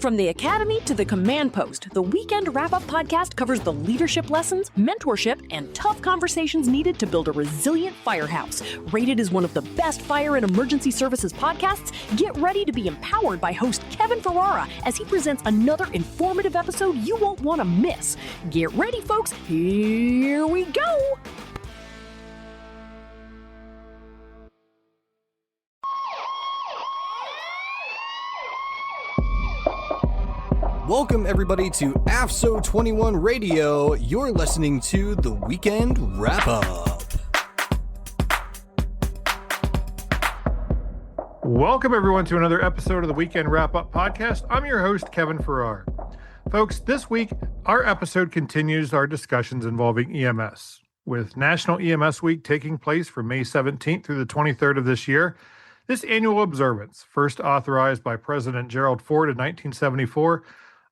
From the academy to the command post, the Weekend Wrap-Up podcast covers the leadership lessons, mentorship, and tough conversations needed to build a resilient firehouse. Rated as one of the best fire and emergency services podcasts, get ready to be empowered by host Kevin Ferrara as he presents another informative episode you won't want to miss. Get ready, folks. Here we go. Welcome, everybody, to AFSO 21 Radio. You're listening to the Weekend Wrap-Up. Welcome, everyone, to another episode of the Weekend Wrap-Up podcast. I'm your host, Kevin Ferrara. Folks, this week, our episode continues our discussions involving EMS, with National EMS Week taking place from May 17th through the 23rd of this year. This annual observance, first authorized by President Gerald Ford in 1974,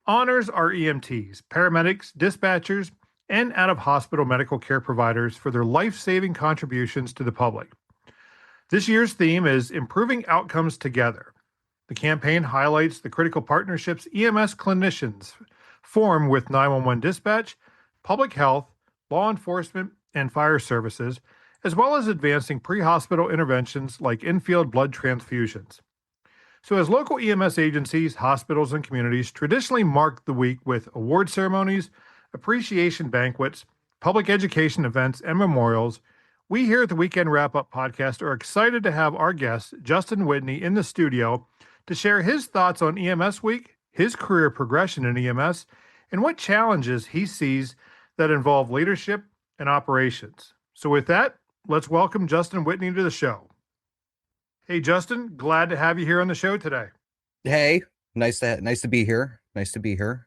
honors our EMTs, paramedics, dispatchers, and out-of-hospital medical care providers for their life-saving contributions to the public. This year's theme is Improving Outcomes Together. The campaign highlights the critical partnerships EMS clinicians form with 911 dispatch, public health, law enforcement, and fire services, as well as advancing pre-hospital interventions like in-field blood transfusions. So as local EMS agencies, hospitals, and communities traditionally mark the week with award ceremonies, appreciation banquets, public education events, and memorials, we here at the Weekend Wrap-Up podcast are excited to have our guest, Justin Whitney, in the studio to share his thoughts on EMS Week, his career progression in EMS, and what challenges he sees that involve leadership and operations. So with that, let's welcome Justin Whitney to the show. Hey, Justin, glad to have you here on the show today. Hey, nice to be here. Nice to be here.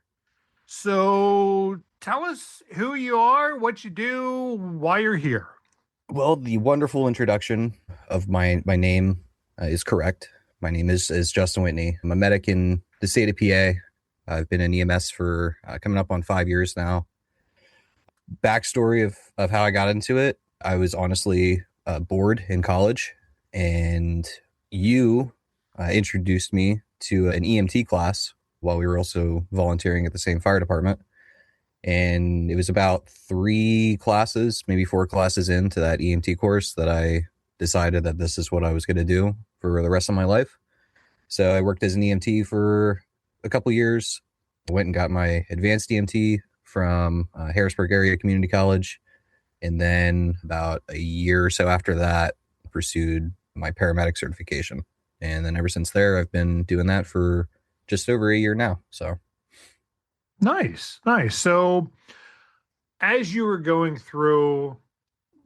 So tell us who you are, what you do, why you're here. Well, the wonderful introduction of my name is correct. My name is Justin Whitney. I'm a medic in the state of PA. I've been in EMS for coming up on 5 years now. Backstory of how I got into it, I was honestly bored in college. And you introduced me to an EMT class while we were also volunteering at the same fire department. And it was about 3 classes, maybe 4 classes into that EMT course that I decided that this is what I was going to do for the rest of my life. So I worked as an EMT for a couple years. I went and got my advanced EMT from Harrisburg Area Community College. And then about a year or so after that, pursued my paramedic certification. And then ever since there, I've been doing that for just over a year now. So nice. So as you were going through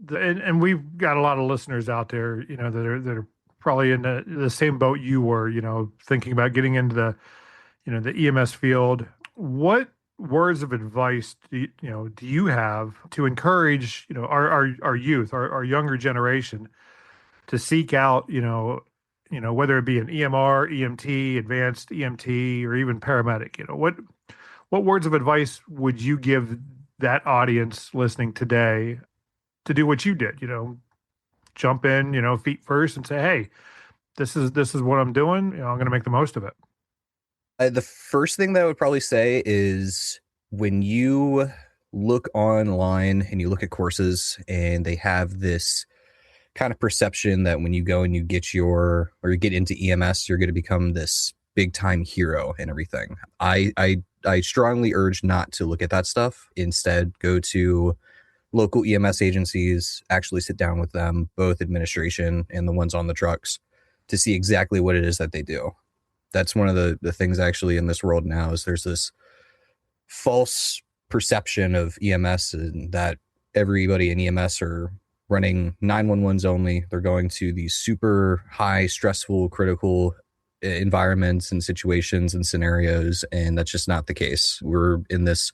and we've got a lot of listeners out there, you know, that are probably in the same boat you were, you know, thinking about getting into the EMS field. What words of advice do you have to encourage, you know, our youth, our younger generation to seek out, you know, whether it be an EMR, EMT, advanced EMT, or even paramedic? You know, what words of advice would you give that audience listening today to do what you did? You know, jump in, you know, feet first, and say, hey, this is what I'm doing. You know, I'm going to make the most of it. The first thing that I would probably say is when you look online and you look at courses and they have this kind of perception that when you go and you get you get into EMS, you're going to become this big time hero and everything. I strongly urge not to look at that stuff. Instead, go to local EMS agencies, actually sit down with them, both administration and the ones on the trucks, to see exactly what it is that they do. That's one of the things actually in this world now is there's this false perception of EMS and that everybody in EMS are running 911s only. They're going to these super high, stressful, critical environments and situations and scenarios, and that's just not the case. We're in this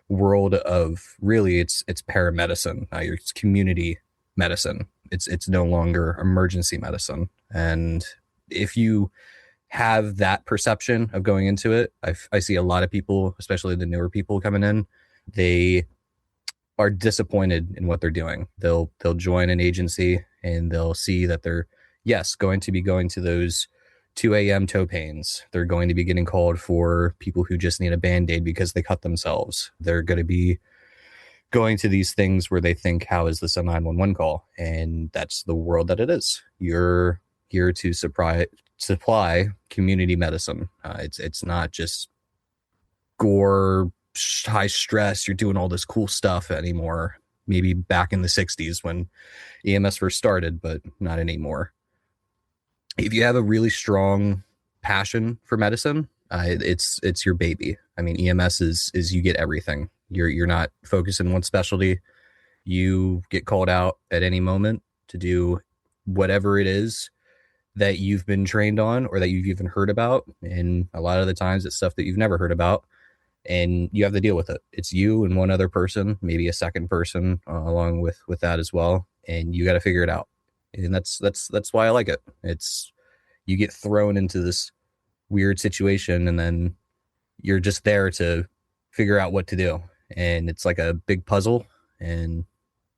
world of really it's paramedicine. It's community medicine. It's no longer emergency medicine. And if you have that perception of going into it, I see a lot of people, especially the newer people coming in, they are disappointed in what they're doing. They'll join an agency and they'll see that they're, yes, going to be going to those 2 a.m. toe pains. They're going to be getting called for people who just need a Band-Aid because they cut themselves. They're going to be going to these things where they think, how is this a 911 call? And that's the world that it is. You're here to supply community medicine. It's not just gore, high stress. You're doing all this cool stuff anymore. Maybe back in the 60s when EMS first started, but not anymore. If you have a really strong passion for medicine, it's your baby. I mean, EMS is you get everything. You're not focused in one specialty. You get called out at any moment to do whatever it is that you've been trained on or that you've even heard about. And a lot of the times it's stuff that you've never heard about, and you have to deal with it. It's you and one other person, maybe a second person along with that as well. And you got to figure it out. And that's why I like it. It's, you get thrown into this weird situation and then you're just there to figure out what to do. And it's like a big puzzle, and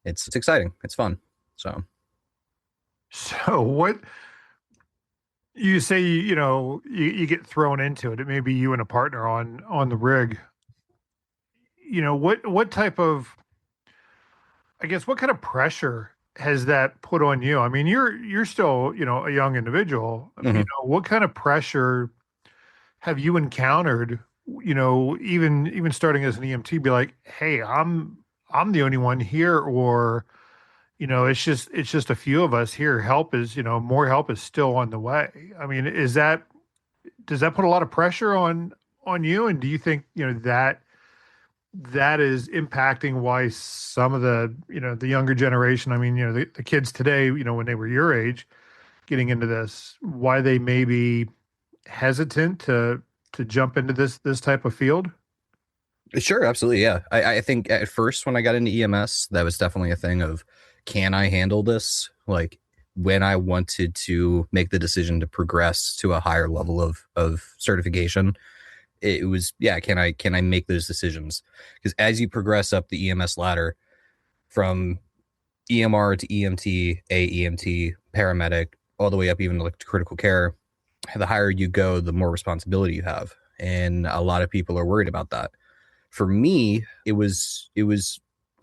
it's exciting. It's fun. So what you say, you get thrown into it. It may be you and a partner on the rig. What type of, I guess, what kind of pressure has that put on you? I mean, you're still, a young individual. Mm-hmm. What kind of pressure have you encountered? Even starting as an EMT, be like, hey, I'm the only one here, or it's just a few of us here. Help is, more help is still on the way. I mean, does that put a lot of pressure on you? And do you think, that is impacting why some of the, the younger generation, I mean, the kids today, when they were your age getting into this, why they may be hesitant to jump into this type of field? Sure, absolutely. Yeah. I think at first when I got into EMS, that was definitely a thing of, can I handle this? Like, when I wanted to make the decision to progress to a higher level of certification, it was, yeah, can I make those decisions? Because as you progress up the EMS ladder from EMR to EMT, AEMT, paramedic, all the way up even to critical care, the higher you go, the more responsibility you have. And a lot of people are worried about that. For me, it was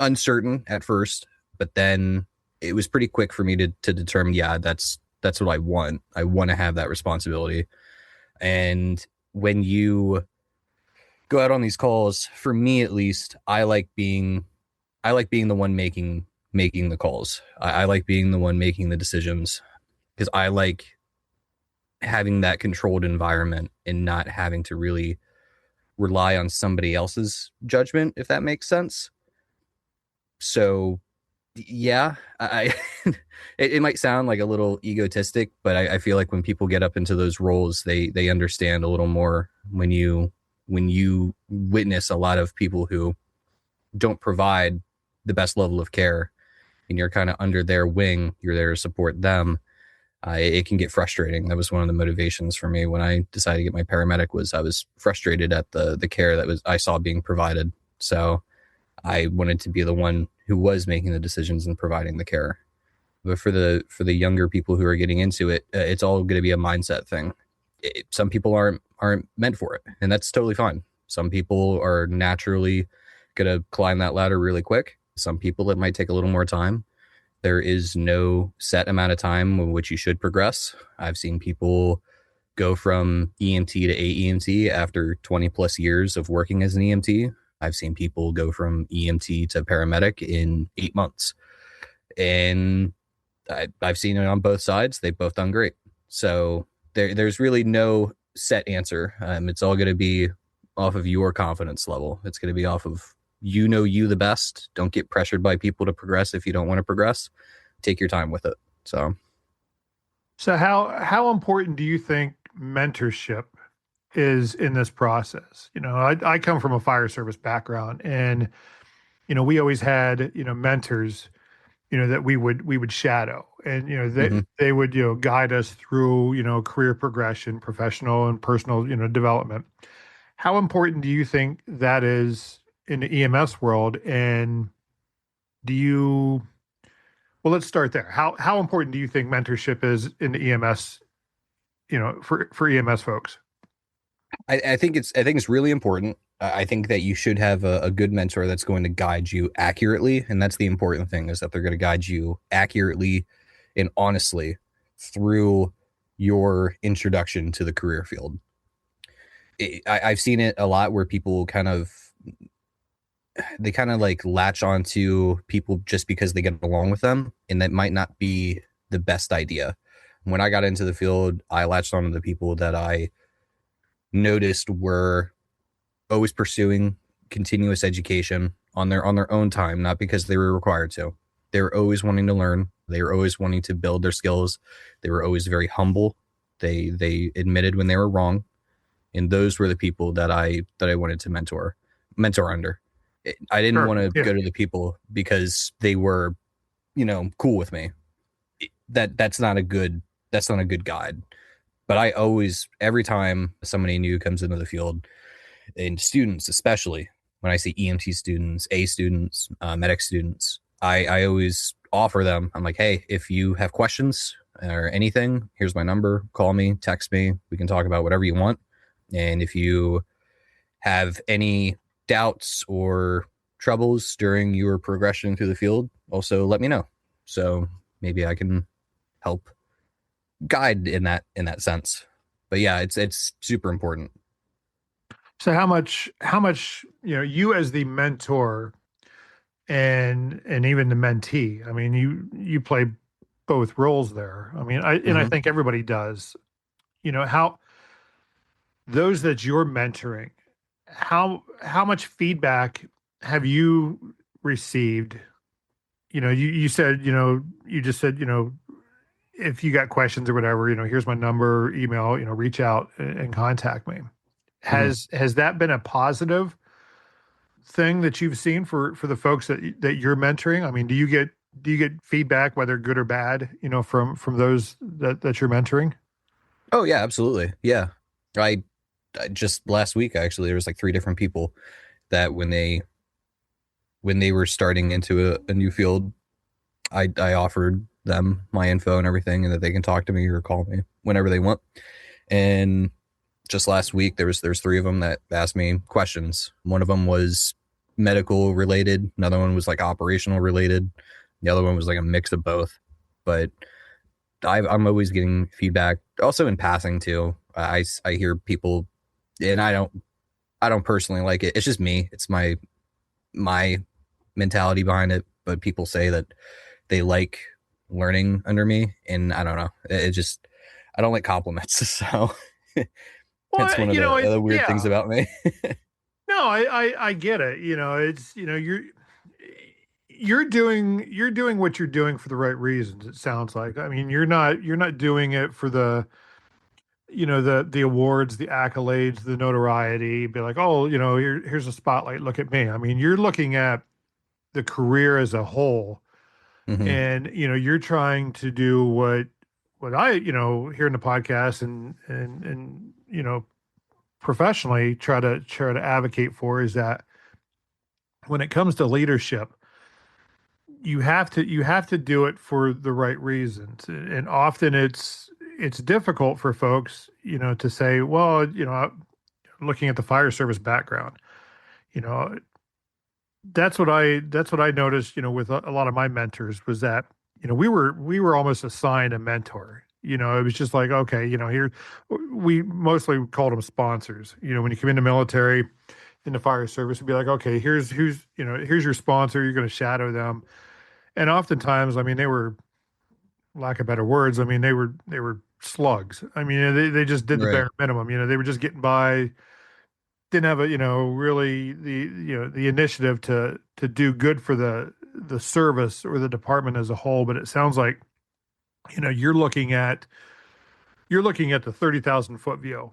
uncertain at first, but then it was pretty quick for me to determine, yeah, that's what I want. I want to have that responsibility. And when you go out on these calls, for me at least, I like being the one making the calls. I like being the one making the decisions, because I like having that controlled environment and not having to really rely on somebody else's judgment, if that makes sense. So yeah, it might sound like a little egotistic, but I feel like when people get up into those roles, they understand a little more when you witness a lot of people who don't provide the best level of care, and you're kind of under their wing, you're there to support them. It can get frustrating. That was one of the motivations for me when I decided to get my paramedic, was I was frustrated at the care that I saw being provided. So I wanted to be the one who was making the decisions and providing the care. But for the younger people who are getting into it, it's all going to be a mindset thing. Some people aren't meant for it, and that's totally fine. Some people are naturally going to climb that ladder really quick. Some people, it might take a little more time. There is no set amount of time in which you should progress. I've seen people go from EMT to AEMT after 20 plus years of working as an EMT. I've seen people go from EMT to paramedic in 8 months. And I've seen it on both sides. They've both done great. So there's really no set answer. It's all going to be off of your confidence level. It's going to be off of, you the best. Don't get pressured by people to progress if you don't want to progress. Take your time with it. So how important do you think mentorship is in this process? I come from a fire service background, and we always had mentors that we would shadow, and they would guide us through career progression, professional and personal development. How important do you think that is in the EMS world? And well, let's start there. How important do you think mentorship is in the EMS for EMS folks? I think it's really important. I think that you should have a good mentor that's going to guide you accurately, and that's the important thing, is that they're going to guide you accurately and honestly through your introduction to the career field. I've seen it a lot where people kind of like latch onto people just because they get along with them, and that might not be the best idea. When I got into the field, I latched onto the people that I noticed were always pursuing continuous education on their own time, not because they were required to. They were always wanting to learn. They were always wanting to build their skills. They were always very humble. They admitted when they were wrong, and those were the people that I wanted to mentor under. I didn't want to go to the people because they were, cool with me. That's not a good guide. But I always, every time somebody new comes into the field, and students especially, when I see EMT students, A students, medic students, I always offer them. I'm like, hey, if you have questions or anything, here's my number. Call me, text me. We can talk about whatever you want. And if you have any doubts or troubles during your progression through the field, also let me know. So maybe I can help guide in that sense. But yeah, it's super important. So how much you as the mentor and even the mentee, I mean, you play both roles there. I mean, I think everybody does. How those that you're mentoring, how much feedback have you received? You said, you just said, if you got questions or whatever, here's my number, email, reach out and contact me. Has that been a positive thing that you've seen for the folks that you're mentoring? I mean, do you get feedback, whether good or bad, from those that you're mentoring? Oh yeah, absolutely. Yeah. I just last week, actually, there was like 3 different people that when they were starting into a new field, I offered them my info and everything, and that they can talk to me or call me whenever they want. And just last week, there's 3 of them that asked me questions. One of them was medical related. Another one was like operational related. The other one was like a mix of both. But I'm always getting feedback. Also in passing too. I hear people, and I don't personally like it. It's just me. It's my mentality behind it. But people say that they like learning under me, and I don't know. It just, I don't like compliments. So that's one of the weird things about me. No, I get it. It's, you're doing what you're doing for the right reasons. It sounds like. I mean, you're not doing it for the, the awards, the accolades, the notoriety. Be like, oh, here's a spotlight. Look at me. I mean, you're looking at the career as a whole, and you're trying to do what I, here in the podcast and professionally try to advocate for, is that when it comes to leadership, you have to do it for the right reasons. And often it's difficult for folks, to say, well, looking at the fire service background, that's what I noticed, with a lot of my mentors, was that, we were almost assigned a mentor. It was just like, okay, here, we mostly called them sponsors. When you come into military, in the fire service, it'd be like, okay, here's your sponsor. You're going to shadow them. And oftentimes, I mean, they were, lack of better words, I mean, they were slugs. I mean, they just did the bare minimum. They were just getting by, didn't have really the initiative to do good for the service or the department as a whole. But it sounds like, you're looking at the 30,000 foot view.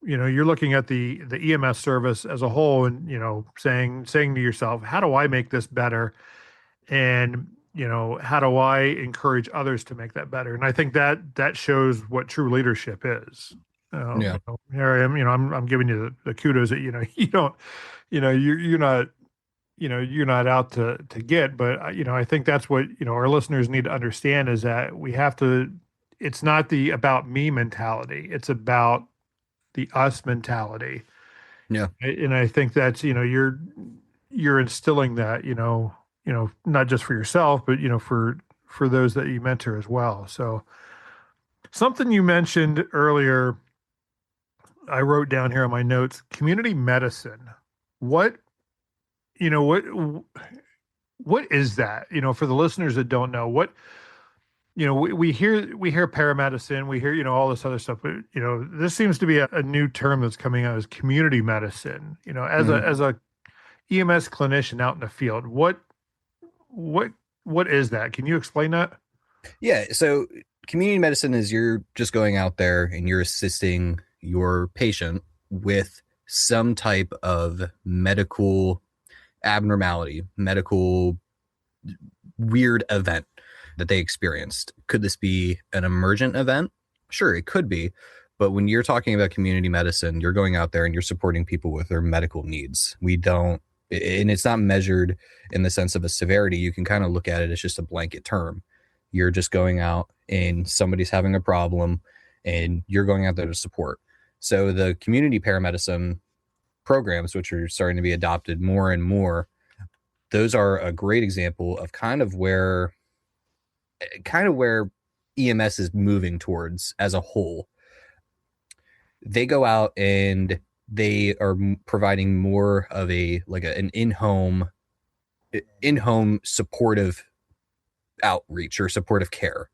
You're looking at the EMS service as a whole, and saying to yourself, how do I make this better? And how do I encourage others to make that better? And I think that shows what true leadership is. Here I am. I'm giving you the kudos that you don't. You're not. You're not out to get. But I think that's what our listeners need to understand, is that we have to it's not the about me mentality. It's about the us mentality. Yeah. And I think that's, you're instilling that, not just for yourself, but, for those that you mentor as well. So something you mentioned earlier, I wrote down here on my notes, community medicine. What, you know, what is that? For the listeners that don't know, what, we hear paramedicine, we hear, all this other stuff, but, this seems to be a new term that's coming out as community medicine, as a EMS clinician out in the field. What is that? Can you explain that? Yeah. So community medicine is you're just going out there and you're assisting your patient with some type of medical abnormality, medical weird event that they experienced. Could this be an emergent event? Sure, it could be. But when you're talking about community medicine, you're going out there and you're supporting people with their medical needs. And it's not measured in the sense of a severity. You can kind of look at it as just a blanket term. You're just going out and somebody's having a problem and you're going out there to support. So the community paramedicine programs, which are starting to be adopted more and more, those are a great example of kind of where EMS is moving towards as a whole. They go out and they are providing more of an in-home supportive outreach or supportive care.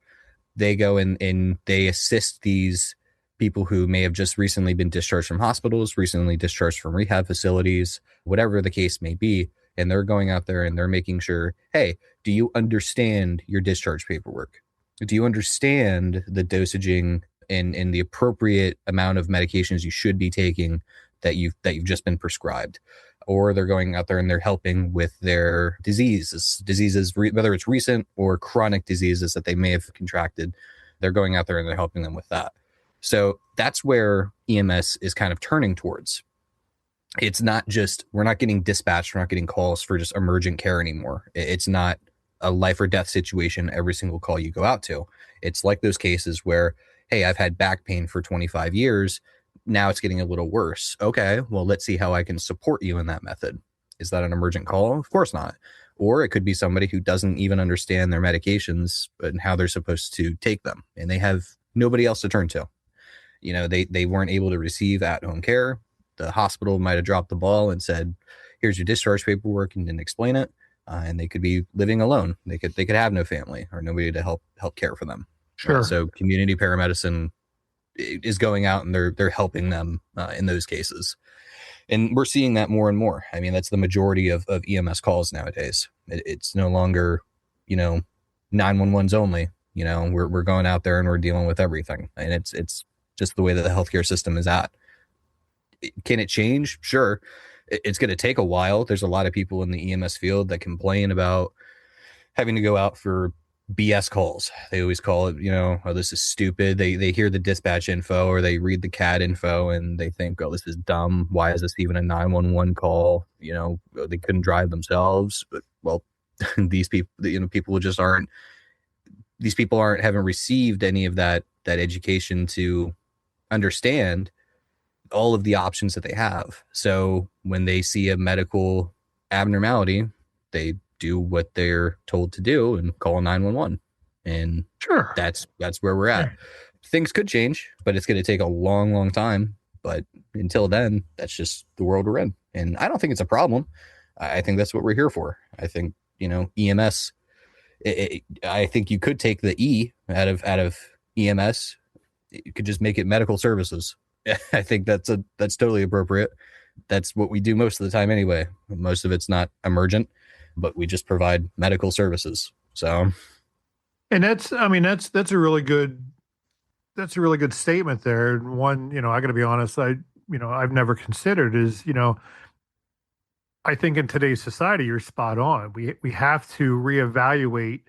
They go and they assist these people who may have just recently been discharged from hospitals, recently discharged from rehab facilities, whatever the case may be. And they're going out there and they're making sure, hey, do you understand your discharge paperwork? Do you understand the dosaging and the appropriate amount of medications you should be taking that you've just been prescribed? Or they're going out there and they're helping with their diseases, whether it's recent or chronic diseases that they may have contracted. They're going out there and they're helping them with that. So that's where EMS is kind of turning towards. It's not just, we're not getting dispatched, we're not getting calls for just emergent care anymore. It's not a life or death situation every single call you go out to. It's like those cases where, hey, I've had back pain for 25 years. Now it's getting a little worse. Okay, well, let's see how I can support you in that method. Is that an emergent call? Of course not. Or it could be somebody who doesn't even understand their medications and how they're supposed to take them. And they have nobody else to turn to. They weren't able to receive at-home care. The hospital might have dropped the ball and said, here's your discharge paperwork, and didn't explain it. And they could be living alone. They could have no family or nobody to help care for them. Sure. So community paramedicine is going out and they're helping them in those cases. And we're seeing that more and more. I mean, that's the majority of EMS calls nowadays. It's no longer, 911s only. We're going out there and we're dealing with everything. And it's just the way that the healthcare system is at. Can it change? Sure. It's going to take a while. There's a lot of people in the EMS field that complain about having to go out for BS calls. They always call it, oh, this is stupid. They hear the dispatch info or they read the CAD info and they think, oh, this is dumb. Why is this even a 911 call? They couldn't drive themselves. But well, these people, people just aren't. These people haven't received any of that education to understand all of the options that they have. So when they see a medical abnormality, they do what they're told to do and call 911. And sure, that's where we're at. Sure. Things could change, but it's going to take a long, long time. But until then, that's just the world we're in. And I don't think it's a problem. I think that's what we're here for. I think, EMS, I think you could take the E out of EMS. You could just make it medical services. I think that's totally appropriate. That's what we do most of the time anyway. Most of it's not emergent, but we just provide medical services. So, and that's a really good statement there. And one, I got to be honest, I've never considered is, I think in today's society, you're spot on. We have to reevaluate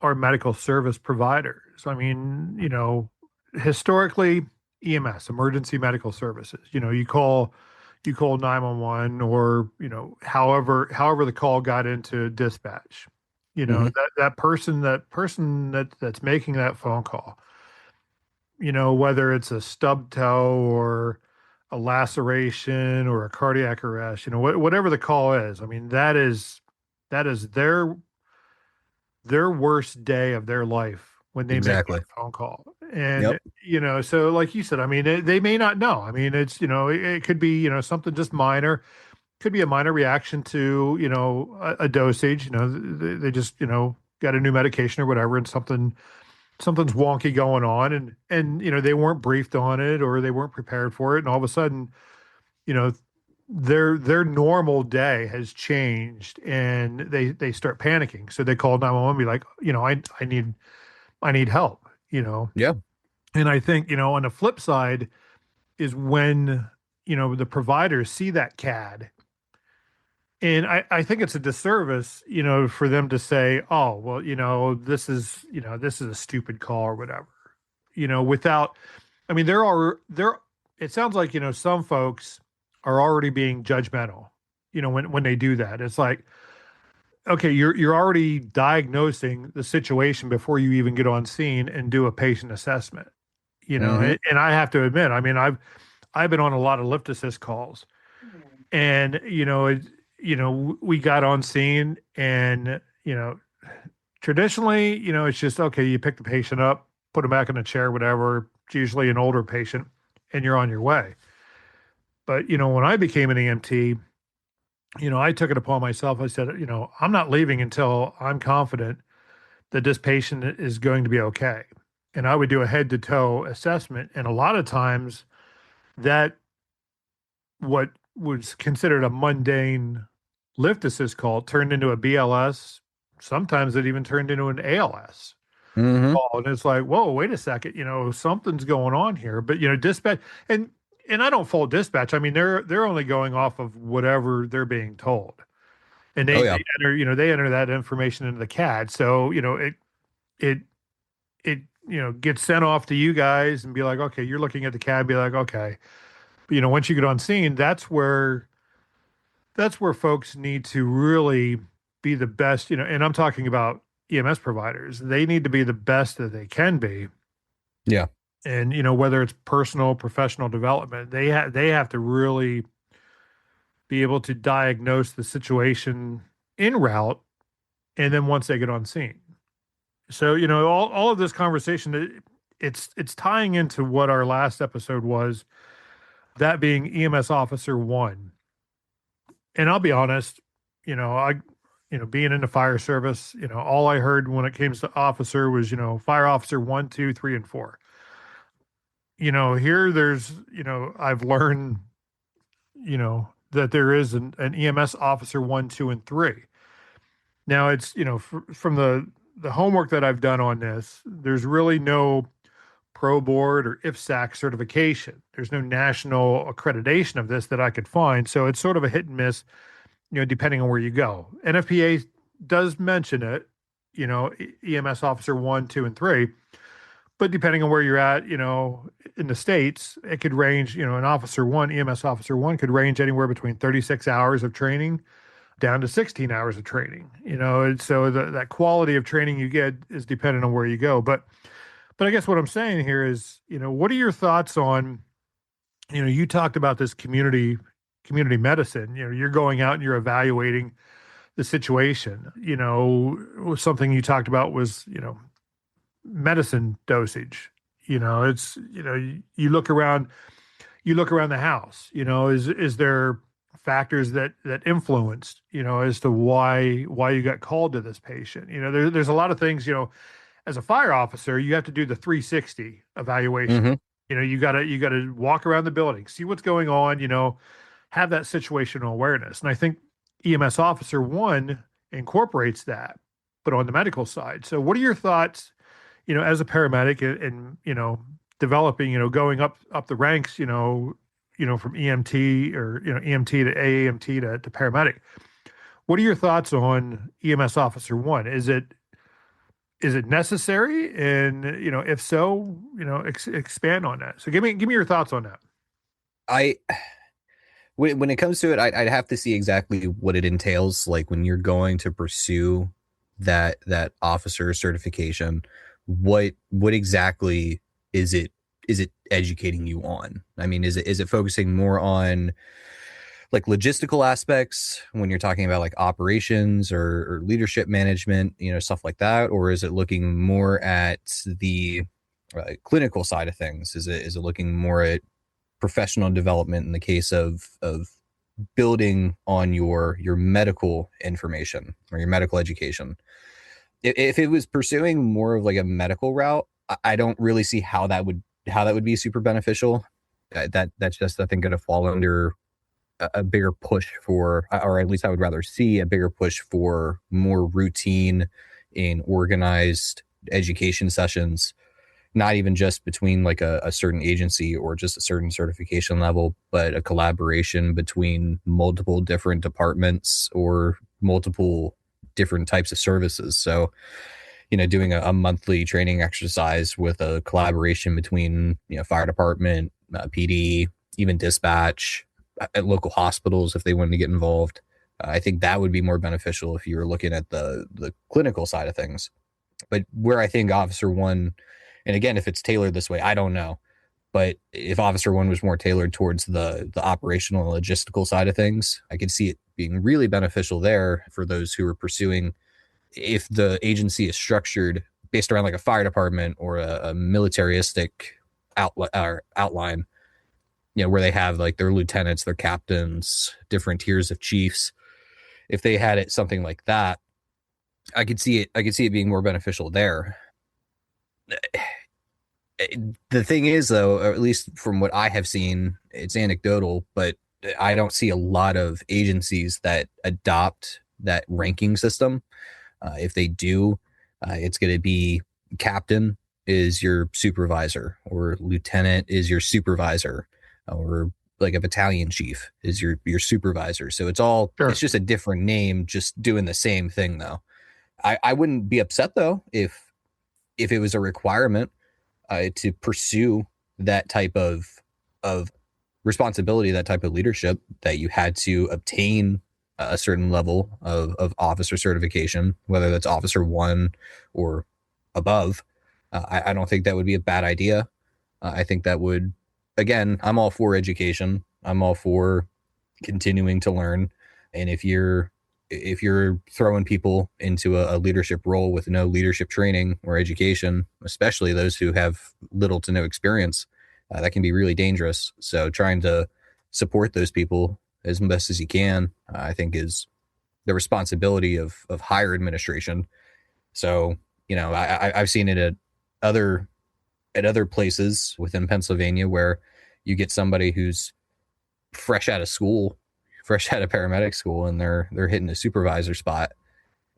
our medical service providers. I mean, historically, EMS, emergency medical services, you call 911 or, however the call got into dispatch, that person that's making that phone call, whether it's a stub toe or a laceration or a cardiac arrest, whatever the call is. I mean, that is their worst day of their life when they make Exactly. that phone call. And, Yep. so like you said, I mean, they may not know. I mean, it's, it could be, something just minor, could be a minor reaction to, a dosage, they just, got a new medication or whatever, and something's wonky going on, and, they weren't briefed on it, or they weren't prepared for it. And all of a sudden, you know, their normal day has changed, and they start panicking. So they call 911 and be like, I need help, Yeah. And I think, on the flip side is when, the providers see that CAD. And I think it's a disservice, for them to say, oh, well, this is a stupid call or whatever, without, I mean, it sounds like, some folks are already being judgmental, when they do that. It's like, okay, you're already diagnosing the situation before you even get on scene and do a patient assessment, Mhm. and I have to admit, I mean, I've been on a lot of lift assist calls, and, we got on scene, and, traditionally, it's just, okay, you pick the patient up, put them back in a chair, whatever. It's usually an older patient, and you're on your way. But, when I became an EMT, I took it upon myself. I said, I'm not leaving until I'm confident that this patient is going to be okay. And I would do a head to toe assessment. And a lot of times that what was considered a mundane lift assist call turned into a BLS. Sometimes it even turned into an ALS Mhm. call. And it's like, whoa, wait a second, something's going on here. But, dispatch, and I don't fault dispatch. I mean, they're only going off of whatever they're being told. And Oh they yeah. enter that information into the CAD. So, it it gets sent off to you guys and be like, okay, you're looking at the CAD, be like, okay. But, once you get on scene, that's where folks need to really be the best, and I'm talking about EMS providers. They need to be the best that they can be. Yeah. And, whether it's personal, professional development, they have to really be able to diagnose the situation en route, and then once they get on scene. So, all of this conversation, it's tying into what our last episode was, that being EMS Officer 1. And I'll be honest, being in the fire service, all I heard when it came to officer was, fire officer 1, 2, 3, and 4. Here there's, I've learned, that there is an EMS officer 1, 2, and 3. Now it's, from the homework that I've done on this, there's really no pro board or IFSAC certification. There's no national accreditation of this that I could find. So it's sort of a hit and miss, depending on where you go. NFPA does mention it, EMS officer 1, 2, and 3. But depending on where you're at, in the States, it could range, an officer 1, EMS officer 1 could range anywhere between 36 hours of training down to 16 hours of training, and so that quality of training you get is dependent on where you go. But I guess what I'm saying here is, what are your thoughts on, you talked about this community medicine, you're going out and you're evaluating the situation, something you talked about was, medicine dosage, it's, you look around the house, is there factors that influenced, as to why you got called to this patient. There's a lot of things, as a fire officer, you have to do the 360 evaluation. Mhm. You gotta walk around the building, see what's going on, have that situational awareness. And I think EMS Officer 1 incorporates that, but on the medical side. So what are your thoughts, as a paramedic, and developing, going up the ranks, from EMT, or, EMT to AEMT to paramedic. What are your thoughts on EMS Officer 1? Is it necessary? And, if so, expand on that. So give me your thoughts on that. I when it comes to it, I'd have to see exactly what it entails. Like when you're going to pursue that officer certification, what exactly is it it educating you on? I mean, is it focusing more on like logistical aspects when you're talking about like operations or leadership management, stuff like that? Or is it looking more at the clinical side of things? Is it looking more at professional development in the case of building on your medical information or your medical education? If it was pursuing more of like a medical route, I don't really see how that would be super beneficial. That's just, I think, going to fall under a bigger push for, or at least I would rather see a bigger push for more routine and organized education sessions, not even just between like a certain agency or just a certain certification level, but a collaboration between multiple different departments or multiple different types of services. So, doing a monthly training exercise with a collaboration between, fire department, PD, even dispatch, at local hospitals, if they wanted to get involved. I think that would be more beneficial if you were looking at the clinical side of things. But where I think Officer One, and again, if it's tailored this way, I don't know. But if Officer One was more tailored towards the operational and logistical side of things, I could see it being really beneficial there for those who are pursuing. If the agency is structured based around like a fire department or a militaristic outline, where they have like their lieutenants, their captains, different tiers of chiefs. If they had it something like that, I could see it being more beneficial there. The thing is, though, or at least from what I have seen, it's anecdotal, but I don't see a lot of agencies that adopt that ranking system. If they do, it's going to be captain is your supervisor, or lieutenant is your supervisor, or like a battalion chief is your supervisor. So it's all, Sure. It's just a different name, just doing the same thing though. I wouldn't be upset though if it was a requirement to pursue that type of responsibility, that type of leadership, that you had to obtain a certain level of officer certification, whether that's Officer One or above. I don't think that would be a bad idea. I think that would, again, I'm all for education. I'm all for continuing to learn. And if you're throwing people into a leadership role with no leadership training or education, especially those who have little to no experience, that can be really dangerous. So trying to support those people as best as you can, I think, is the responsibility of higher administration. So, I've seen it at other places within Pennsylvania where you get somebody who's fresh out of paramedic school, and they're hitting a supervisor spot.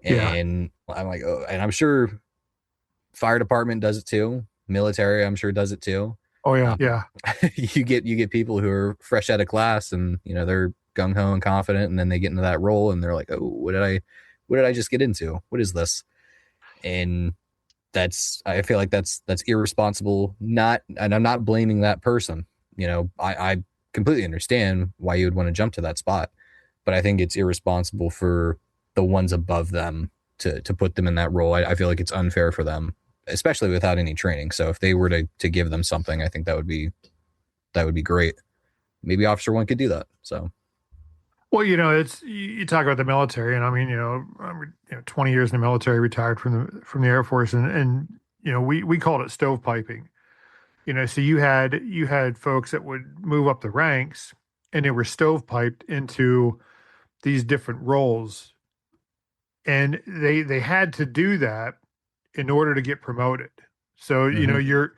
And yeah. I'm like, oh, and I'm sure fire department does it too. Military, I'm sure, does it too. Oh yeah. Yeah. You get people who are fresh out of class, and they're gung ho and confident, and then they get into that role and they're like, oh, what did I just get into? What is this? And I feel like that's irresponsible. And I'm not blaming that person. I completely understand why you would want to jump to that spot, but I think it's irresponsible for the ones above them to put them in that role. I feel like it's unfair for them, especially without any training. So if they were to give them something, I think that would be great. Maybe Officer One could do that. So, well, it's, you talk about the military, and I mean, I'm 20 years in the military, retired from the Air Force, and we called it stovepiping. So you had folks that would move up the ranks, and they were stovepiped into these different roles, and they had to do that in order to get promoted. So your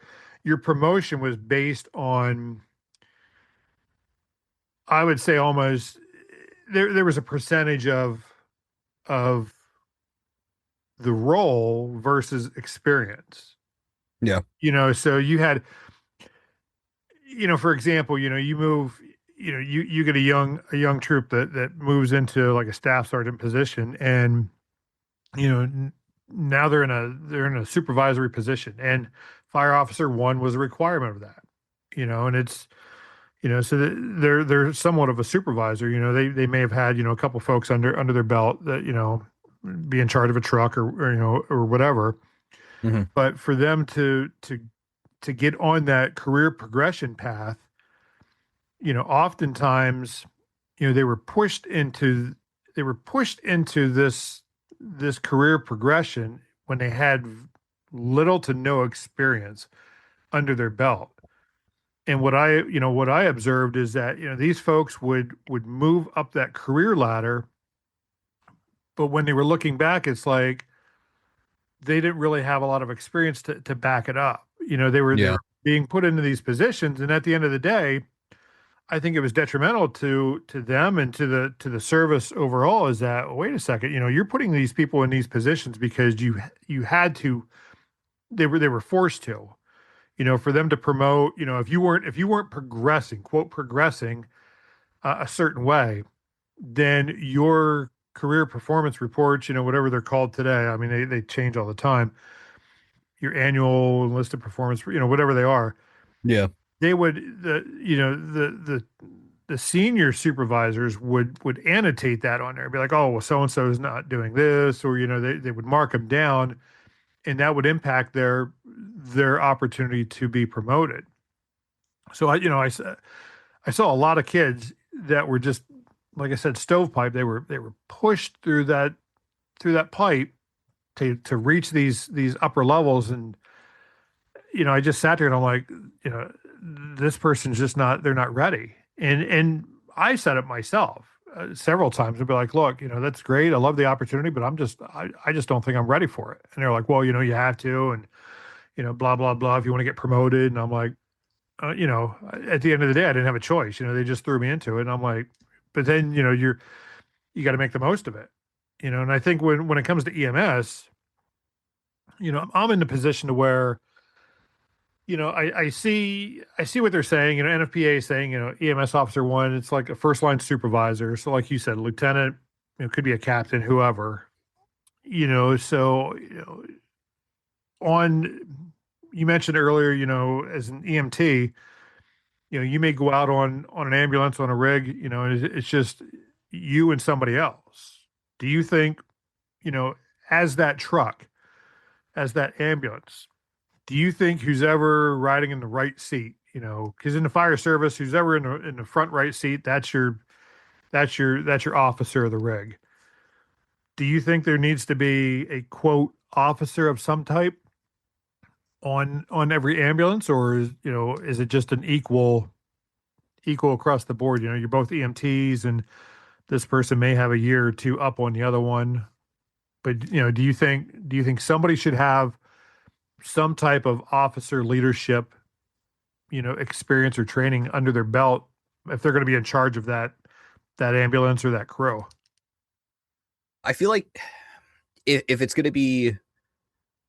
promotion was based on, I would say, almost there was a percentage of the role versus experience. Yeah. So you had, for example, you move, you get a young troop that moves into like a staff sergeant position, and now they're in a supervisory position, and fire officer one was a requirement of that, and it's, so they're somewhat of a supervisor. They may have had a couple folks under their belt that be in charge of a truck or whatever. Mm-hmm. But for them to to get on that career progression path, oftentimes, they were pushed into this career progression when they had little to no experience under their belt. And what I observed is that, these folks would move up that career ladder, but when they were looking back, it's like they didn't really have a lot of experience to back it up. They were being put into these positions, and at the end of the day, I think it was detrimental to them and to the service overall. Is that, wait a second, you're putting these people in these positions because you had to, they were forced to, for them to promote. If you weren't progressing, quote progressing, a certain way, then your career performance reports, whatever they're called today. I mean, they change all the time. Your annual enlisted performance, whatever they are. Yeah. They would, the senior supervisors would annotate that on there, be like, oh, well, so-and-so is not doing this, or, they would mark them down, and that would impact their opportunity to be promoted. So I saw a lot of kids that were just, like I said, stovepipe. They were pushed through that pipe to reach these upper levels. And, I just sat there and I'm like, this person's just they're not ready. And I said it myself several times. I'd be like, look, that's great. I love the opportunity, but I just don't think I'm ready for it. And they're like, well, you have to, and, blah, blah, blah, if you want to get promoted. And I'm like, at the end of the day, I didn't have a choice. They just threw me into it. And I'm like, but then, you got to make the most of it, and I think when it comes to EMS, I'm in the position to where, I see what they're saying. NFPA is saying, EMS Officer 1, it's like a first line supervisor. So like you said, lieutenant, could be a captain, whoever, so, you mentioned earlier, as an EMT, you may go out on an ambulance, on a rig, and it's just you and somebody else. Do you think, as that truck, as that ambulance, do you think who's ever riding in the right seat, because in the fire service, who's ever in the front right seat, that's your officer of the rig. Do you think there needs to be a quote officer of some type on every ambulance, or is it just an equal across the board? You're both EMTs, and this person may have a year or two up on the other one, but do you think somebody should have some type of officer leadership, experience or training under their belt if they're going to be in charge of that ambulance or that crew? I feel like if it's going to be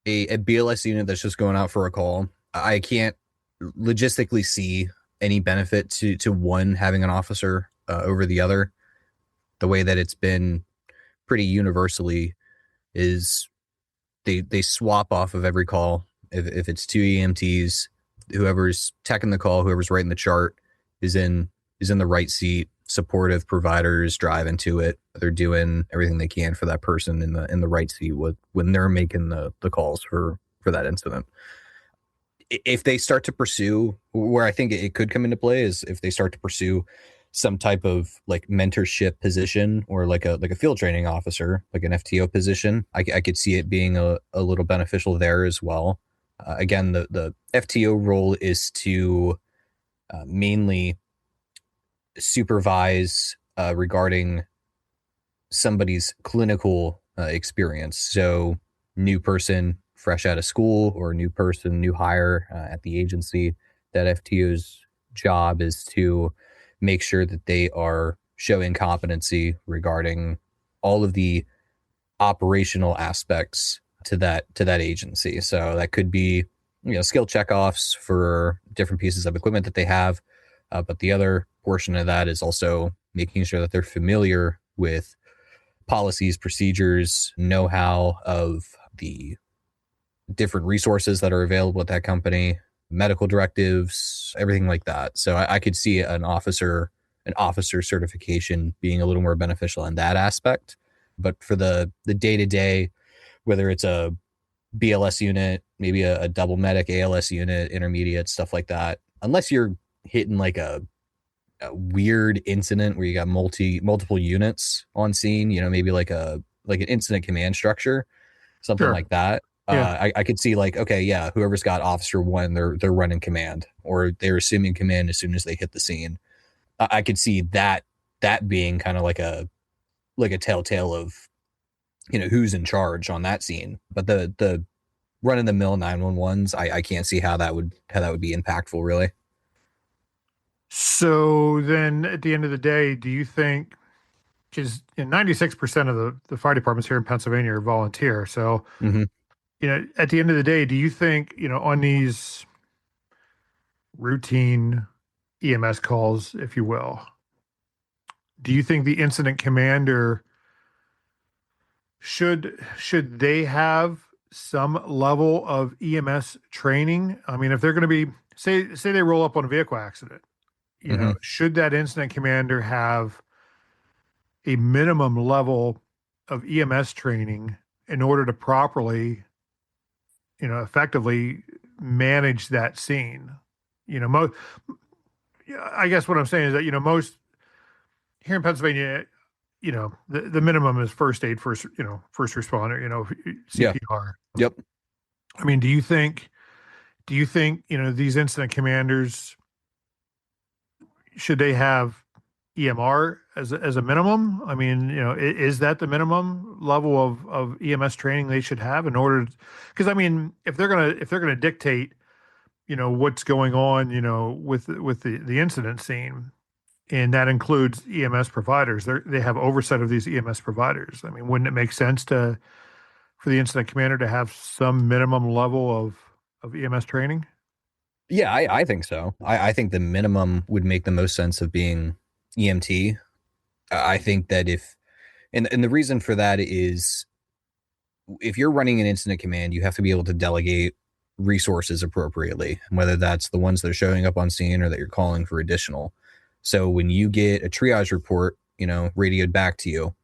a BLS unit that's just going out for a call, I can't logistically see any benefit to one having an officer over the other. The way that it's been pretty universally is they swap off of every call. If it's two EMTs, whoever's teching the call, whoever's writing the chart is in the right seat. Supportive providers drive into it. They're doing everything they can for that person in the right seat when they're making the calls for that incident. If they start to pursue, where I think it could come into play, is if they start to pursue some type of like mentorship position, or like a field training officer, like an FTO position, I could see it being a little beneficial there as well. Again, the FTO role is to mainly supervise regarding somebody's clinical experience. So new person fresh out of school, or new person, new hire at the agency, that FTO's job is to make sure that they are showing competency regarding all of the operational aspects to that agency. So that could be, skill checkoffs for different pieces of equipment that they have. But the other portion of that is also making sure that they're familiar with policies, procedures, know-how of the different resources that are available at that company, medical directives, everything like that. So I could see an officer certification being a little more beneficial in that aspect. But for the day-to-day, whether it's a BLS unit, maybe a double medic ALS unit, intermediate, stuff like that. Unless you're hitting like a weird incident where you got multiple units on scene, maybe like an incident command structure, something Sure. like that. Yeah. I could see like, okay, yeah, whoever's got officer one, they're running command, or they're assuming command as soon as they hit the scene. I could see that being kind of like a telltale of who's in charge on that scene. But the run of the mill 911s, I can't see how that would be impactful, really. So then at the end of the day, do you think, because 96% of the fire departments here in Pennsylvania are volunteer. So, Mm-hmm. at the end of the day, do you think, on these routine EMS calls, if you will, do you think the incident commander should they have some level of EMS training? I mean, if they're going to be, say they roll up on a vehicle accident, Mm-hmm. should that incident commander have a minimum level of EMS training in order to properly, effectively manage that scene? Most, I guess what I'm saying is that, most here in Pennsylvania, the minimum is first aid, first responder, Yeah. CPR. Yep. I mean, do you think, these incident commanders, should they have EMR as a minimum? I mean, is that the minimum level of EMS training they should have in order? Because I mean, if they're gonna dictate, what's going on, with the incident scene, and that includes EMS providers, they have oversight of these EMS providers. I mean, wouldn't it make sense for the incident commander to have some minimum level of EMS training? Yeah, I think so. I think the minimum would make the most sense of being EMT. I think that and the reason for that is, if you're running an incident command, you have to be able to delegate resources appropriately, whether that's the ones that are showing up on scene or that you're calling for additional. So when you get a triage report, radioed back to you,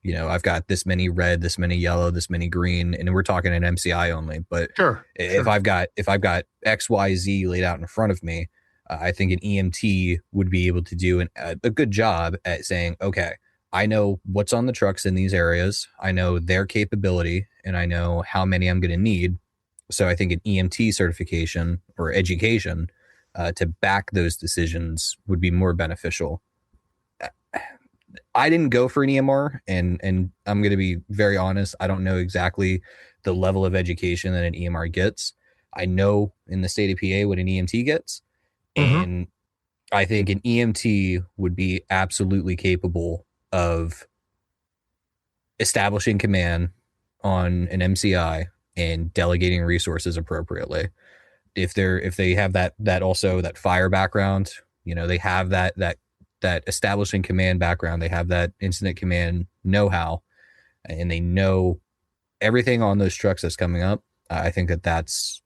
I've got this many red, this many yellow, this many green, and we're talking an MCI only. But Sure, if sure. I've got XYZ laid out in front of me, I think an EMT would be able to do a good job at saying, okay, I know what's on the trucks in these areas. I know their capability, and I know how many I'm going to need. So I think an EMT certification or education to back those decisions would be more beneficial. I didn't go for an EMR, and I'm going to be very honest. I don't know exactly the level of education that an EMR gets. I know in the state of PA what an EMT gets, Mm-hmm. and I think an EMT would be absolutely capable of establishing command on an MCI and delegating resources appropriately. If they have that also that fire background, they have that establishing command background, they have that incident command know-how, and they know everything on those trucks that's coming up. I think that's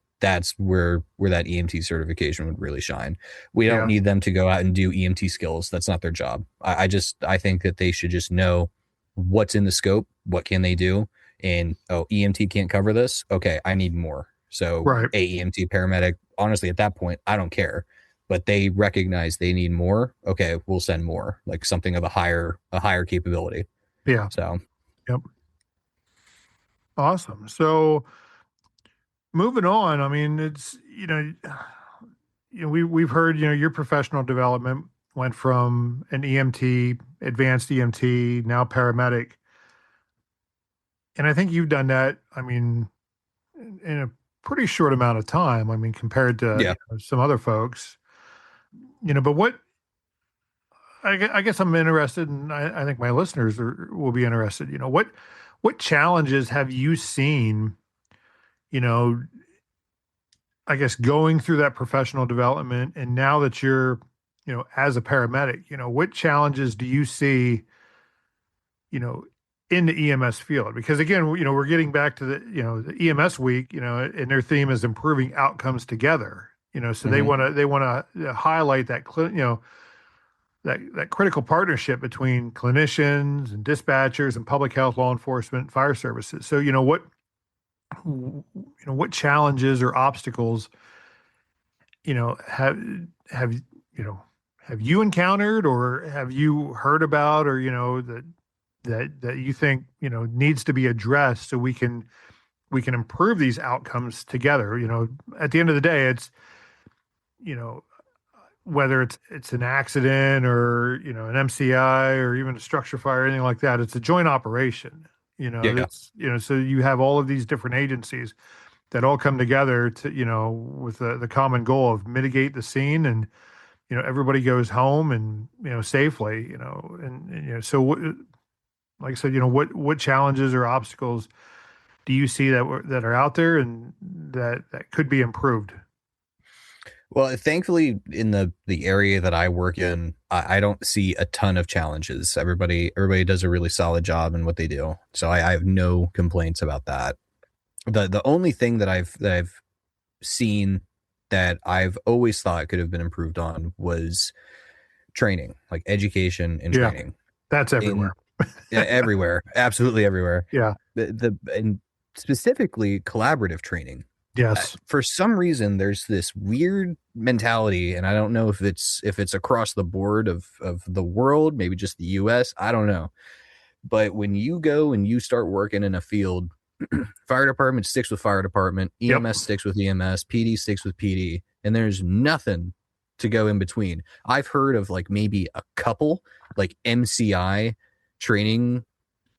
where that EMT certification would really shine. We don't Yeah. need them to go out and do EMT skills. That's not their job. I think that they should just know what's in the scope, what can they do, and EMT can't cover this. Okay, I need more. So Right. AEMT paramedic, honestly, at that point, I don't care. But they recognize they need more. Okay, we'll send more, like something of a higher capability. Yeah. So Yep. Awesome. So moving on, I mean, it's, we've heard, your professional development went from an EMT, advanced EMT, now paramedic. And I think you've done that, I mean, in a pretty short amount of time. I mean, compared to yeah, some other folks, but I guess I'm interested, and I think my listeners will be interested. What challenges have you seen? You know, I guess going through that professional development, and now that you're, as a paramedic, what challenges do you see? You know, in the EMS field, because again, we're getting back to the EMS week, and their theme is improving outcomes together. So hmm they want to highlight that, that critical partnership between clinicians and dispatchers and public health, law enforcement, fire services. So, what challenges or obstacles, have, have you encountered or have you heard about, or, that you think, needs to be addressed so we can improve these outcomes together. At the end of the day, it's, you know, whether it's an accident or, an MCI or even a structure fire, anything like that, it's a joint operation. Yeah. That's, so you have all of these different agencies that all come together to, with the common goal of mitigate the scene, and, everybody goes home and, safely, so like I said, what challenges or obstacles do you see that are out there and that could be improved? Well, thankfully, in the area that I work in, I don't see a ton of challenges. Everybody does a really solid job in what they do, so I have no complaints about that. The only thing that I've seen that I've always thought could have been improved on was training, like education and Yeah, training. that's everywhere. Yeah, everywhere, absolutely everywhere. Yeah. And specifically collaborative training. Yes. For some reason, there's this weird mentality, and I don't know if it's across the board of the world, maybe just the U.S. I don't know, but when you go and you start working in a field, fire department sticks with fire department, EMS Yep. sticks with EMS, PD sticks with PD, and there's nothing to go in between. I've heard of like maybe a couple like MCI training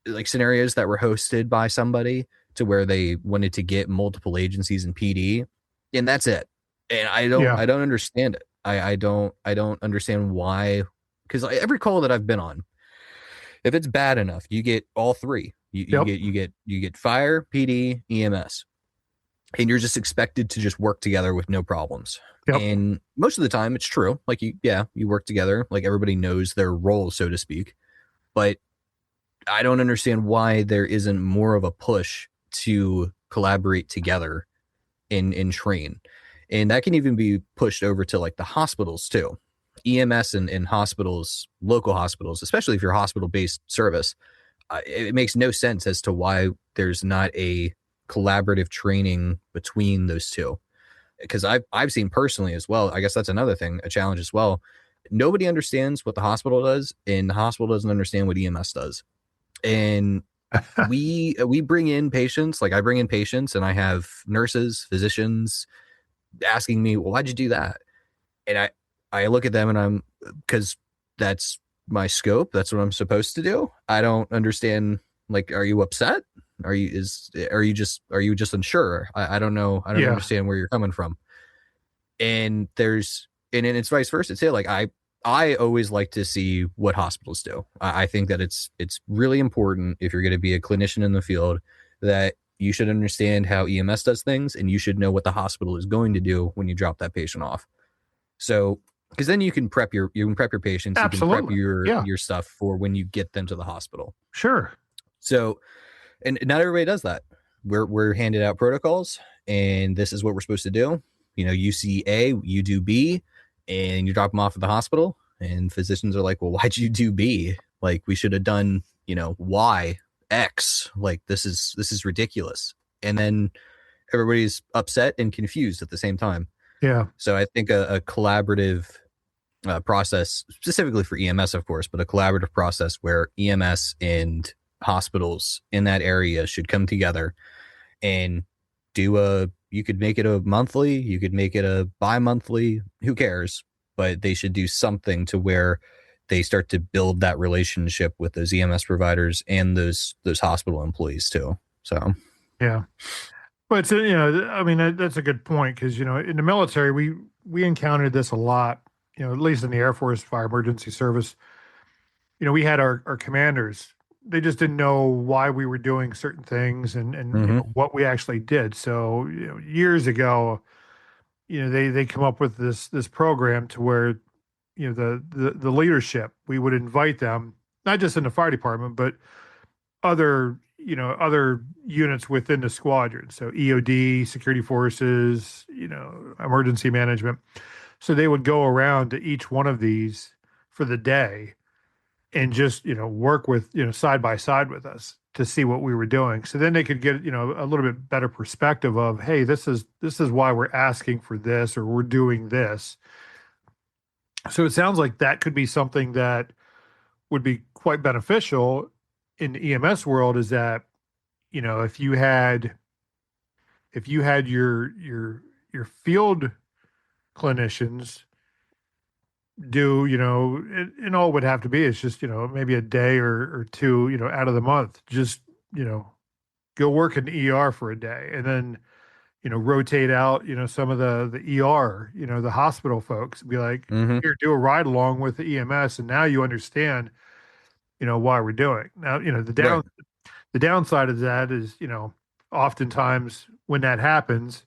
like scenarios that were hosted by somebody to where they wanted to get multiple agencies in PD, and that's it. And Yeah. I don't understand it. I don't understand why, because every call that I've been on, if it's bad enough, you get all three. Yep. You get fire, PD, EMS, and you're just expected to just work together with no problems. Yep. And most of the time, it's true. Like you work together. Like everybody knows their role, so to speak. But I don't understand why there isn't more of a push to collaborate together and train. And that can even be pushed over to like the hospitals too. EMS and hospitals, local hospitals, especially if you're a hospital-based service, it makes no sense as to why there's not a collaborative training between those two. Because I've seen personally as well, I guess that's another thing, a challenge as well. Nobody understands what the hospital does, and the hospital doesn't understand what EMS does. And we bring in patients, like I bring in patients and I have nurses, physicians asking me, well, why'd you do that? And I look at them and I'm, because that's my scope. That's what I'm supposed to do. I don't understand. Like, are you upset? Are you just unsure? I don't know. I don't Yeah. understand where you're coming from. And it's vice versa too. Like I always like to see what hospitals do. I think that it's really important if you're going to be a clinician in the field that you should understand how EMS does things, and you should know what the hospital is going to do when you drop that patient off. So, because then you can prep your patients, Absolutely. you can Yeah. prep your stuff for when you get them to the hospital. Sure. So, and not everybody does that. We're handed out protocols, and this is what we're supposed to do. You see A, you do B, and you drop them off at the hospital, and physicians are like, well, why'd you do B? Like, we should have done, Y, X. Like, this is ridiculous. And then everybody's upset and confused at the same time. Yeah. So I think a collaborative process, specifically for EMS, of course, but a collaborative process where EMS and hospitals in that area should come together and you could make it a monthly, you could make it a bi-monthly, who cares? But they should do something to where they start to build that relationship with those EMS providers and those hospital employees too. So, yeah. But it's, I mean, that's a good point, because, in the military, we encountered this a lot, at least in the Air Force Fire Emergency Service. We had our commanders. They just didn't know why we were doing certain things and what we actually did. So, years ago, they come up with this program to where, the leadership, we would invite them, not just in the fire department, but other units within the squadron. So EOD, security forces, emergency management. So they would go around to each one of these for the day and just, work with, side by side with us. to see what we were doing. So then they could get, a little bit better perspective of, hey, this is why we're asking for this, or we're doing this. So it sounds like that could be something that would be quite beneficial in the EMS world, is that, if you had your field clinicians do, and all it would have to be is just, maybe a day or two, out of the month, just, go work in the ER for a day, and then, rotate out, some of the ER, the hospital folks, and be like, Hmm. here, do a ride along with the EMS. And now you understand, why we're doing. Now, Right. the downside of that is, oftentimes when that happens,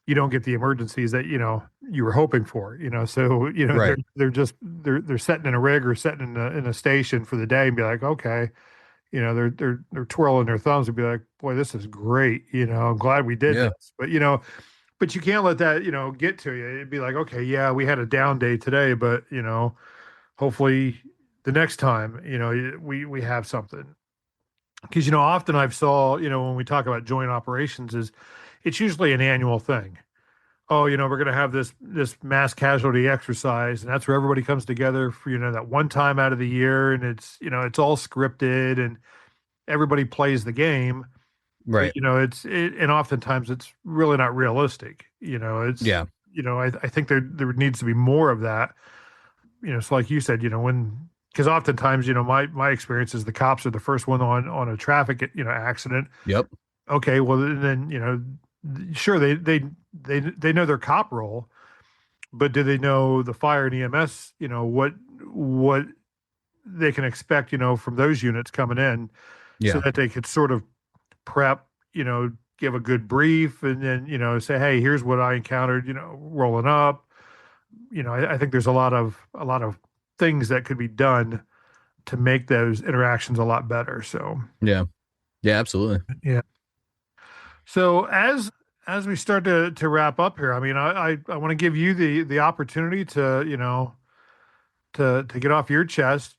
you don't get the emergencies that, you were hoping for, so, Right. they're sitting in a rig or sitting in a station for the day and be like, okay, they're twirling their thumbs and be like, boy, this is great. I'm glad we did Yeah. this. But you can't let that, get to you. It'd be like, okay, yeah, we had a down day today, but, hopefully the next time, we have something. Because, often I've saw, when we talk about joint operations, is it's usually an annual thing. Oh, we're going to have this mass casualty exercise, and that's where everybody comes together for, that one time out of the year, and it's all scripted, and everybody plays the game. But, Right. and oftentimes it's really not realistic. Yeah. I think there needs to be more of that. So like you said, because oftentimes, my experience is the cops are the first one on a traffic, accident. Yep. Okay, well then, sure, they know their cop role, but do they know the fire and EMS, what they can expect, from those units coming in, so Yeah. that they could sort of prep, give a good brief, and then, say, hey, here's what I encountered, rolling up. I think there's a lot of things that could be done to make those interactions a lot better. So Yeah. Yeah. Absolutely. yeah. So as we start to wrap up here, I mean, I want to give you the opportunity to, to get off your chest,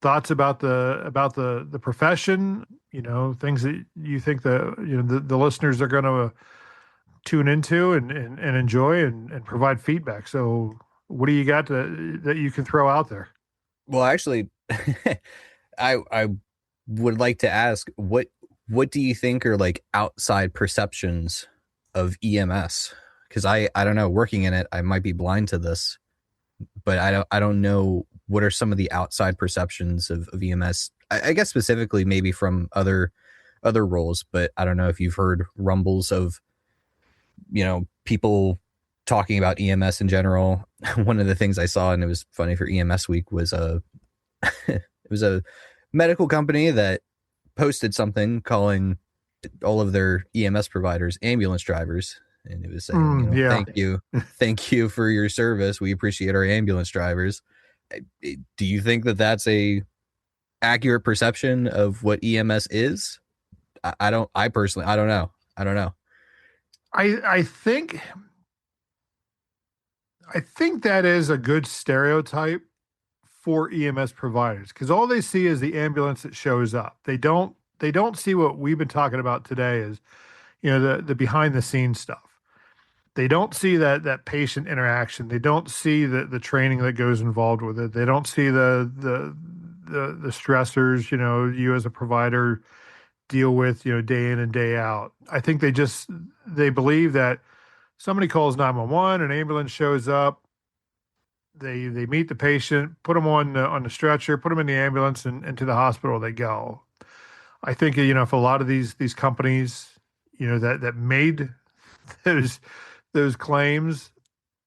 thoughts about the profession, things that you think the listeners are going to tune into and enjoy and provide feedback. So what do you got that you can throw out there? Well, actually, I would like to ask what do you think are like outside perceptions of EMS? Because I don't know, working in it, I might be blind to this, but I don't know what are some of the outside perceptions of EMS. I guess specifically maybe from other roles, but I don't know if you've heard rumbles of people talking about EMS in general. One of the things I saw, and it was funny for EMS week, was it was a medical company that posted something calling all of their EMS providers ambulance drivers, and it was saying, Yeah. thank you for your service. We appreciate our ambulance drivers. Do you think that that's a accurate perception of what EMS is? I don't. I personally, I don't know. I don't know. I think that is a good stereotype for EMS providers, because all they see is the ambulance that shows up. They don't see what we've been talking about today, is the behind the scenes stuff. They don't see that patient interaction. They don't see the training that goes involved with it. They don't see the stressors, you as a provider deal with, day in and day out. I think they believe that somebody calls 911, an ambulance shows up, they meet the patient, put them on the stretcher, put them in the ambulance, and to the hospital they go. I think, if a lot of these companies, that made those claims,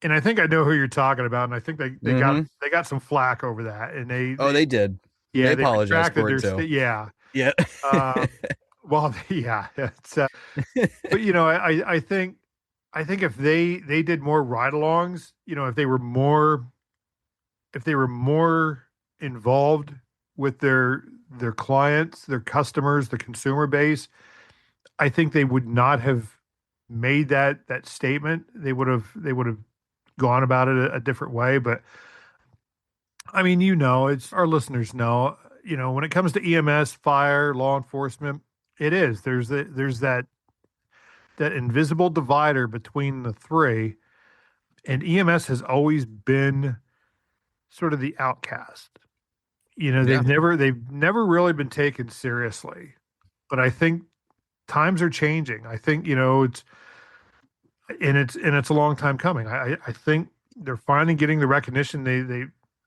and I think I know who you're talking about, and I think they got Mm-hmm. they got some flack over that, and Oh, they did. They yeah, they apologized retracted for it too. yeah. Yeah. Um, well, yeah, it's but I think if they did more ride-alongs, if they were more involved with their clients, their customers, the consumer base, I think they would not have made that statement. They would have gone about it a different way. But I mean, it's our listeners know, when it comes to EMS, fire, law enforcement, there's that invisible divider between the three, and EMS has always been sort of the outcast. Yeah. They've never really been taken seriously. But I think times are changing. I think, it's a long time coming. I think they're finally getting the recognition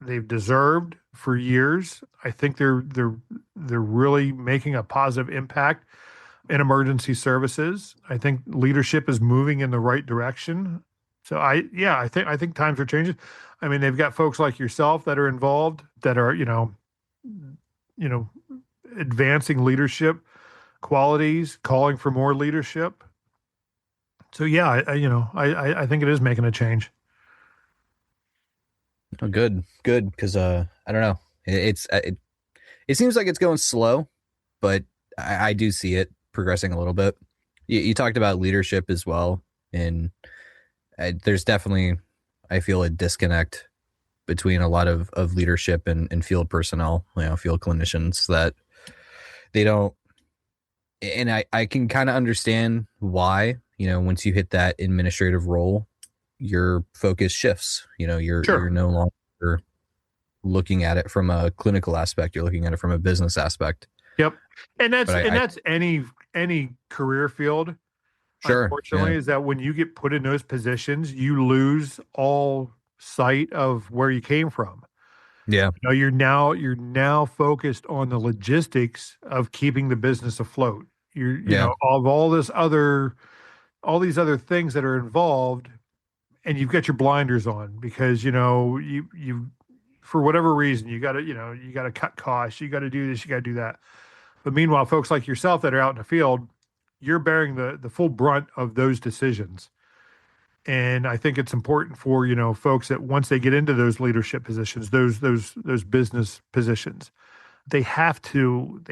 they've deserved for years. I think they're really making a positive impact in emergency services. I think leadership is moving in the right direction. So I think times are changing. I mean, they've got folks like yourself that are involved that are, advancing leadership qualities, calling for more leadership. So yeah, I think it is making a change. Oh, good. Because I don't know. It seems like it's going slow, but I do see it progressing a little bit. You talked about leadership as well, and there's definitely, I feel, a disconnect between a lot of leadership and field personnel, field clinicians, that they don't. And I can kind of understand why. Once you hit that administrative role, your focus shifts. You're no longer looking at it from a clinical aspect. You're looking at it from a business aspect. Yep. And that's any career field. Sure. Unfortunately, is that when you get put in those positions, you lose all sight of where you came from. Yeah. You're now focused on the logistics of keeping the business afloat. Of all these other things that are involved, and you've got your blinders on because you for whatever reason you got to cut costs, you got to do this, you got to do that. But meanwhile, folks like yourself that are out in the field, you're bearing the full brunt of those decisions. And I think it's important for, folks that once they get into those leadership positions, those business positions, they have to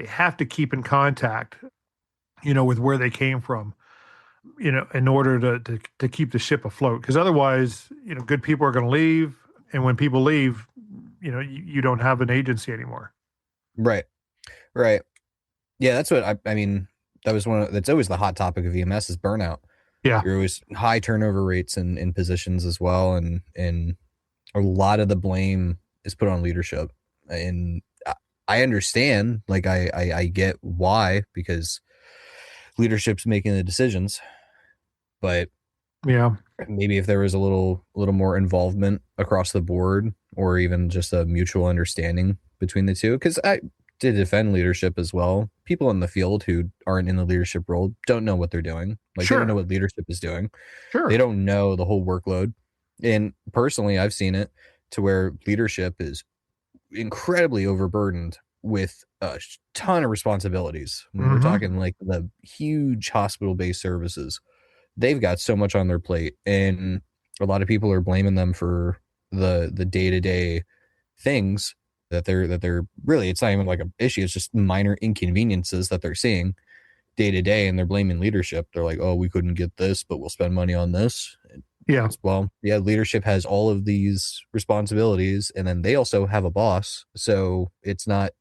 keep in contact, with where they came from, in order to keep the ship afloat. Because otherwise, good people are going to leave. And when people leave, you don't have an agency anymore. Right. Yeah, that's what I mean. That's always the hot topic of EMS is burnout. Yeah. There was high turnover rates in positions as well. And a lot of the blame is put on leadership. And I understand, like, I get why, because leadership's making the decisions. But yeah, maybe if there was a little more involvement across the board, or even just a mutual understanding between the two, because I to defend leadership as well. People in the field who aren't in the leadership role don't know what they're doing. Like, sure. They don't know what leadership is doing. Sure. They don't know the whole workload. And personally, I've seen it to where leadership is incredibly overburdened with a ton of responsibilities. When we're talking like the huge hospital-based services, they've got so much on their plate, and a lot of people are blaming them for the day-to-day things that they're really, it's not even like an issue. It's just minor inconveniences that they're seeing day to day, and they're blaming leadership. They're like, oh, we couldn't get this, but we'll spend money on this. Yeah. Well, yeah, leadership has all of these responsibilities, and then they also have a boss. So it's not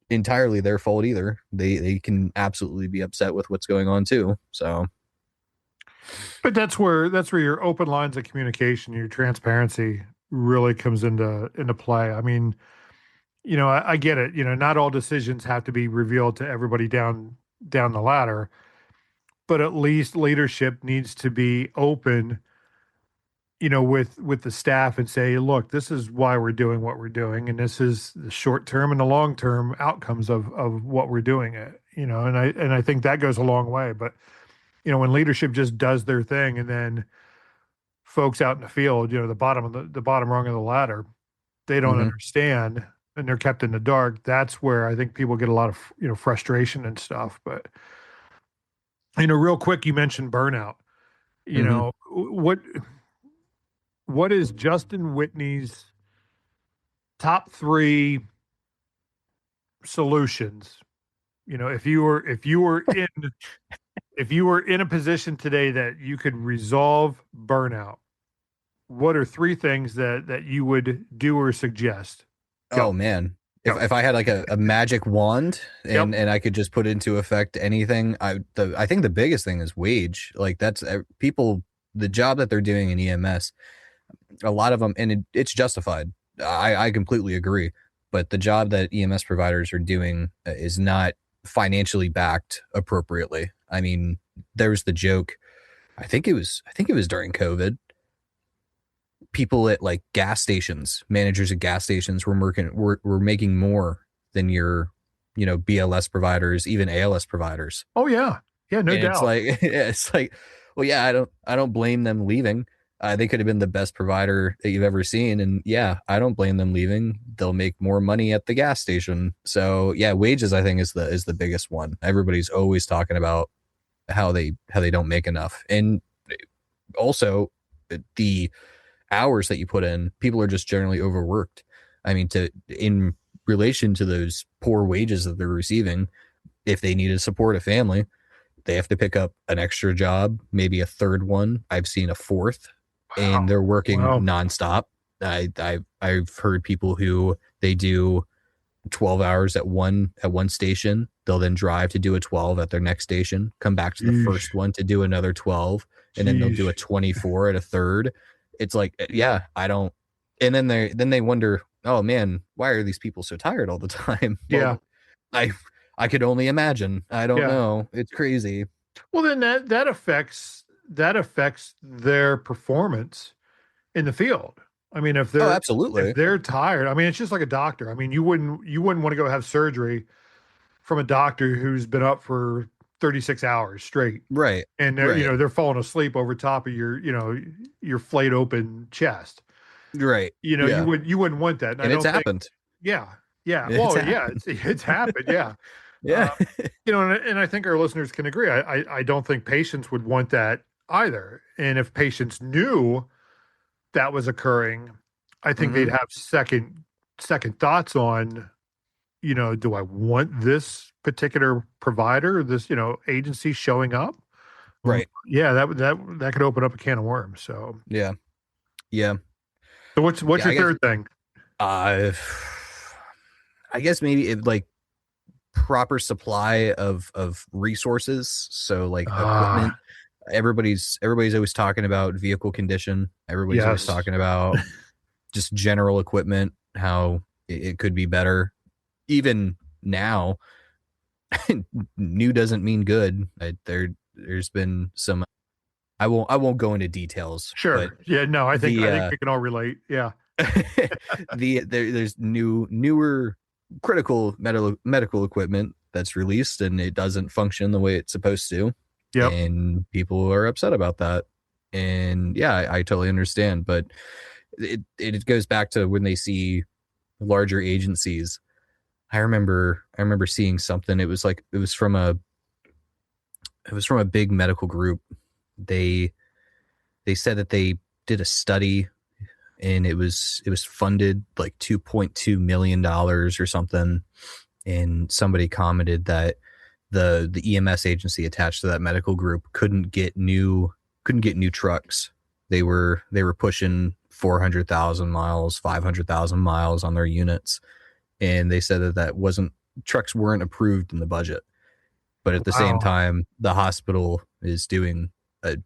entirely their fault either. They can absolutely be upset with what's going on too. So, but that's where your open lines of communication, your transparency really comes into play. I mean, I get it. Not all decisions have to be revealed to everybody down the ladder, but at least leadership needs to be open, with the staff, and say, look, this is why we're doing what we're doing, and this is the short term and the long term outcomes of what we're doing it. And I think that goes a long way. But when leadership just does their thing, and then folks out in the field, the bottom rung of the ladder, they don't understand, and they're kept in the dark. That's where I think people get a lot of, frustration and stuff. But, real quick, you mentioned burnout. What is Justin Whitney's top 3 solutions? If you were in a position today that you could resolve burnout, what are 3 things that you would do or suggest? Go. Oh man, If I had like a magic wand Yep. and I could just put into effect anything, I think the biggest thing is wage. Like that's people, the job that they're doing in EMS, a lot of them, and it's justified. I completely agree. But the job that EMS providers are doing is not financially backed appropriately. I mean, there was the joke. I think it was during COVID. People at like gas stations, managers at gas stations were making more than your, BLS providers, even ALS providers. Oh yeah. Yeah, no And it's doubt. like it's like, well, yeah, I don't blame them leaving. They could have been the best provider that you've ever seen, and yeah, I don't blame them leaving. They'll make more money at the gas station. So yeah, wages I think is the biggest one. Everybody's always talking about how they don't make enough, and also the hours that you put in, people are just generally overworked. I mean, in relation to those poor wages that they're receiving, if they need to support a family, they have to pick up an extra job, maybe a third one. I've seen a fourth, Wow. and they're working Wow. nonstop. I've heard people who they do 12 hours at one station. They'll then drive to do a 12 at their next station, come back to the Jeez. first one to do another 12, and then they'll do Jeez. a 24 at a third. It's like, yeah, I don't. And then they wonder, oh man, why are these people so tired all the time? Yeah. Well, I I could only imagine. I don't Yeah. know. It's crazy. Well, then that affects their performance in the field. I mean, if Oh, if absolutely. they're tired, I mean, it's just like a doctor. I mean, you wouldn't want to go have surgery from a doctor who's been up for 36 hours straight, Right. and Right. they're falling asleep over top of your flayed open chest. Right. You Yeah. wouldn't want that. And I And it's don't think, happened. yeah, yeah. It's Well, yeah, happened. it's happened. Yeah. Yeah. Uh, and I think our listeners can agree. I don't think patients would want that either. And if patients knew that was occurring, I think they'd hmm have second thoughts on, do I want this particular provider, this, agency showing up? Right. Yeah, that could open up a can of worms. So, Yeah. Yeah. so what's Yeah. your third thing? Uh, I guess maybe like proper supply of resources. So like equipment. Ah, Everybody's always talking about vehicle condition. Everybody's always yes. talking about just general equipment, how it could be better. Even now, new doesn't mean good. There's been some. I won't go into details, but Sure. Yeah, no, I think the we can all relate. Yeah. there's newer critical medical equipment that's released and it doesn't function the way it's supposed to, Yep. and people are upset about that. And yeah, I totally understand, but it goes back to when they see larger agencies. I remember seeing something. It was from a big medical group. They said that they did a study and it was funded like $2.2 million or something. And somebody commented that the EMS agency attached to that medical group couldn't get new trucks. They were pushing 400,000 miles, 500,000 miles on their units, and they said that wasn't trucks weren't approved in the budget. But at the same Wow. time, the hospital is doing a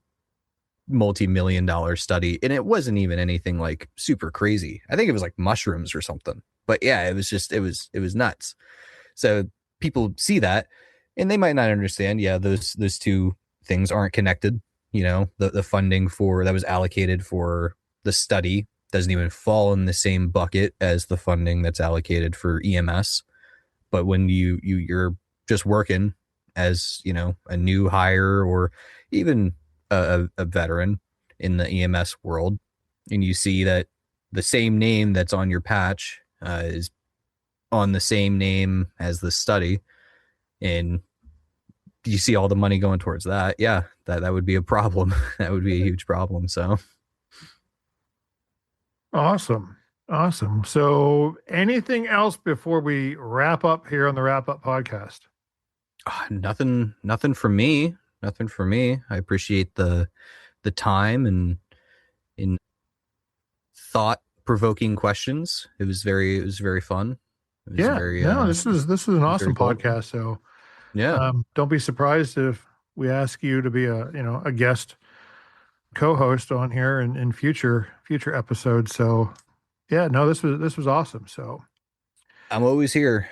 multi-million-dollar study, and it wasn't even anything like super crazy. I think it was like mushrooms or something. But yeah, it was nuts. So people see that, and they might not understand. Yeah, those two things aren't connected. The funding for that was allocated for the study doesn't even fall in the same bucket as the funding that's allocated for EMS. But when you're just working as a new hire or even a veteran in the EMS world, and you see that the same name that's on your patch is on the same name as the study, and you see all the money going towards that, yeah, that would be a problem. That would be a huge problem. So Awesome. Awesome. So, anything else before we wrap up here on the Wrap Up podcast? nothing for me. Nothing for me. I appreciate the time and in thought provoking questions. It was very fun. It was this is an awesome cool. podcast. So Yeah. don't be surprised if we ask you to be a guest co-host on here in future episodes. So yeah, no, this was awesome. So I'm always here.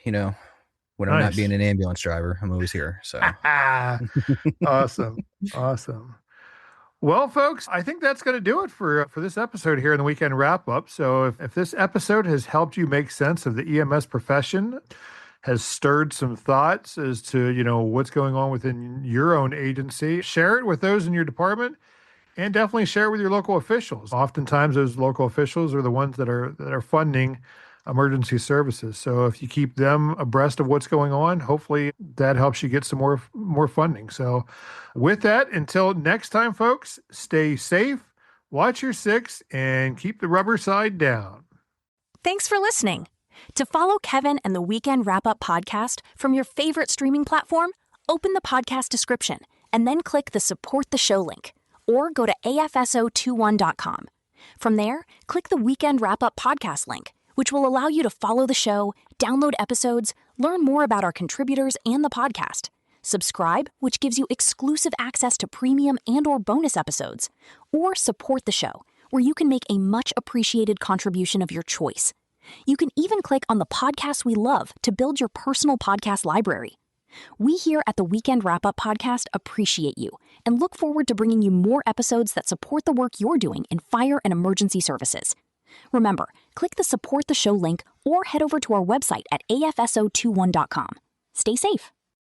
You know, when I'm not nice. being an ambulance driver, I'm always here. So awesome. Well, folks, I think that's going to do it for this episode here in the weekend wrap up. So if this episode has helped you make sense of the EMS profession, has stirred some thoughts as to, what's going on within your own agency, share it with those in your department, and definitely share it with your local officials. Oftentimes those local officials are the ones that are funding emergency services. So if you keep them abreast of what's going on, hopefully that helps you get some more funding. So with that, until next time, folks, stay safe, watch your six, and keep the rubber side down. Thanks for listening. To follow Kevin and the Weekend Wrap-Up podcast from your favorite streaming platform, open the podcast description and then click the Support the Show link, or go to afso21.com. From there, click the Weekend Wrap-Up podcast link, which will allow you to follow the show, download episodes, learn more about our contributors and the podcast, subscribe, which gives you exclusive access to premium and/or bonus episodes, or support the show, where you can make a much-appreciated contribution of your choice. You can even click on the podcasts we love to build your personal podcast library. We here at the Weekend Wrap-Up podcast appreciate you and look forward to bringing you more episodes that support the work you're doing in fire and emergency services. Remember, click the Support the Show link or head over to our website at afso21.com. Stay safe.